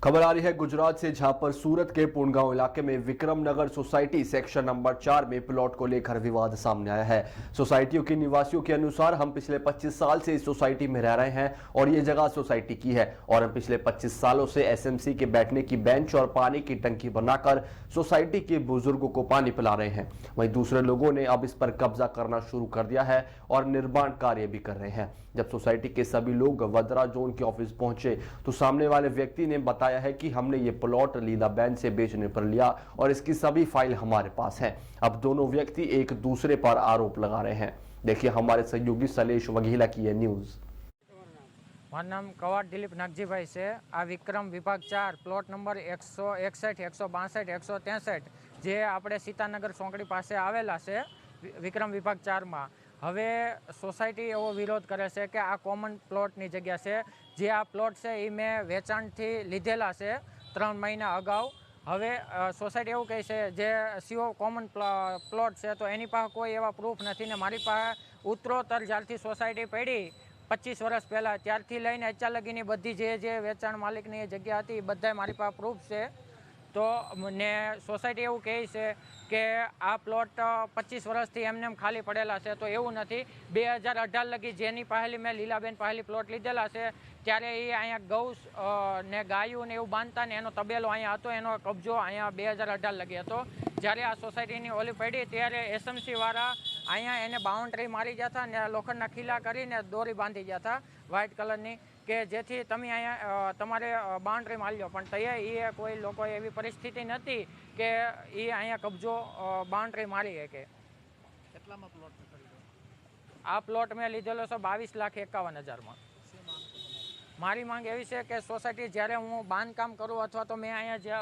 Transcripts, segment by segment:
खबर आ रही है गुजरात से, जहां पर सूरत के पूर्णगांव इलाके में विक्रम नगर सोसाइटी सेक्शन नंबर 4 में प्लॉट को लेकर विवाद सामने आया है। सोसाइटियों के निवासियों के अनुसार हम पिछले 25 साल से इस सोसाइटी में रह रहे हैं और ये जगह सोसाइटी की है और हम पिछले 25 सालों से एसएमसी के बैठने की बेंच और पानी की टंकी बनाकर सोसाइटी के बुजुर्गों को पानी पिला रहे हैं। वहीं दूसरे लोगों ने अब इस पर कब्जा करना शुरू कर दिया है और निर्माण कार्य भी कर रहे हैं। जब सोसाइटी के सभी लोग वद्रा जोन के ऑफिस पहुंचे तो सामने वाले व्यक्ति ने बताया है कि हमने ये प्लॉट लीलाबेन से बेचने पर लिया और इसकी सभी फाइल हमारे पास है। अब दोनों व्यक्ति एक दूसरे पर आरोप लगा रहे हैं। देखिए हमारे सहयोगी सलेश वघेला की यह न्यूज। મારું નામ કવાડ દિલીપ નાગજીભાઈ છે। આ વિક્રમ વિભાગ 4 પ્લોટ નંબર 161, 162, 163 જે આપણે સીતાનગર સોંકડી પાસે આવેલા છે વિક્રમ વિભાગ 4માં। હવે સોસાયટી એવો વિરોધ કરે છે કે આ કોમન પ્લોટની જગ્યા છે। જે આ પ્લોટ છે એ મેં વેચાણથી લીધેલા છે 3 મહિના અગાઉ। હવે સોસાયટી એવું કહે છે જે સીઓ કોમન પ્લોટ છે તો એની પાસે કોઈ એવા પ્રૂફ નથી ને મારી પાસે ઉત્તરોત્તર જ્યારથી સોસાયટી પડી 25 વર્ષ પહેલાં ત્યારથી લઈને અત્યાર લગીની બધી જે વેચાણ માલિકની જગ્યા હતી એ બધાય મારી પાસે પ્રૂફ છે। તો ને સોસાયટી એવું કહે છે કે આ પ્લોટ 25 વર્ષથી એમને એમ ખાલી પડેલા છે તો એવું નથી। 2018 લગી જેની પહેલી મેં લીલાબેન પહેલી પ્લોટ લીધેલા છે ત્યારે એ અહીંયા ગૌ ને ગાયું ને એવું બાંધતા ને એનો તબેલો અહીંયા હતો, એનો કબજો અહીંયા 2018 લગી હતો। જ્યારે આ સોસાયટીની ઓલી પડી ત્યારે એસએમસી વાળા અહીંયા એને બાઉન્ડ્રી મારી ગયા હતા ને લોખંડના ખીલા કરીને દોરી બાંધી ગયા હતા વ્હાઇટ કલરની કે જેથી તમે અહીંયા તમારે બાઉન્ડ્રી મારી લો, પણ તૈયાર એ કોઈ લોકોએ એવી પરિસ્થિતિ નથી કે એ અહીંયા કબજો બાઉન્ડ્રી મારી શકે। કેટલામાં પ્લોટ ખરીદ્યો? આ પ્લોટ મેં લીધેલો છે 22,51,000માં। મારી માંગ એવી છે કે સોસાયટી જ્યારે હું બાંધકામ કરું અથવા તો મેં અહીંયા જે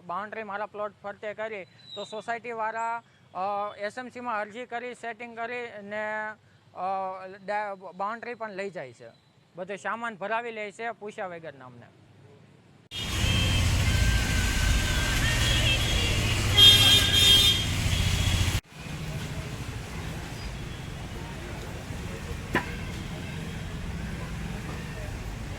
બાઉન્ડ્રી મારા પ્લોટ ફરતે કરી તો સોસાયટીવાળા એસએમસીમાં અરજી કરી સેટિંગ કરી ને બાઉન્ડ્રી પણ લઈ જાય છે, બધો સામાન ભરાવી લે છે પૂછ્યા વગરના અમને।